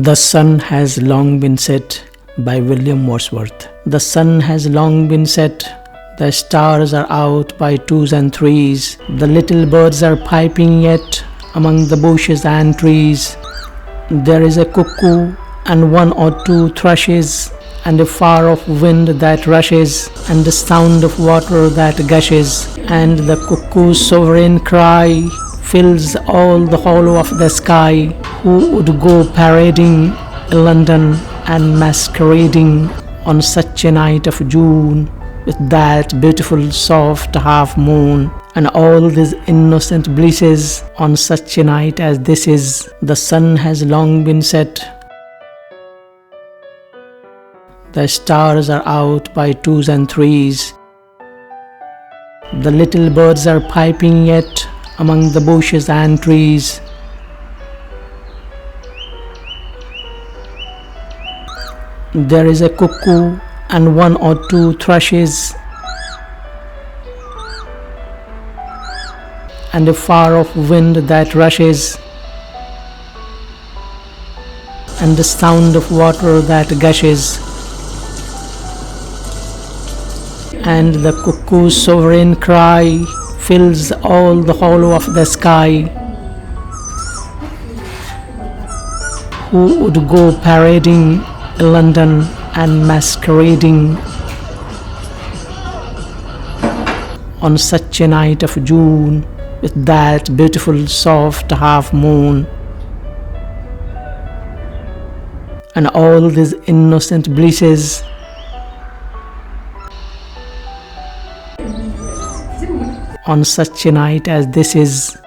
The sun has long been set by William Wordsworth. The sun has long been set. The stars are out by twos and threes. The little birds are piping yet among the bushes and trees. There is a cuckoo and one or two thrushes, and a far-off wind that rushes, and the sound of water that gushes, and the cuckoo's sovereign cry fills all the hollow of the sky. Who would go parading in London and masquerading on such a night of June, with that beautiful soft half moon, and all these innocent blisses on such a night as this is? The sun has long been set. The stars are out by twos and threes. The little birds are piping yet among the bushes and trees. There is a cuckoo and one or two thrushes, and a far-off wind that rushes, and the sound of water that gushes, and the cuckoo's sovereign cry fills all the hollow of the sky. Who would go parading in London and masquerading on such a night of June, with that beautiful soft half moon, and all these innocent blisses on such a night as this is?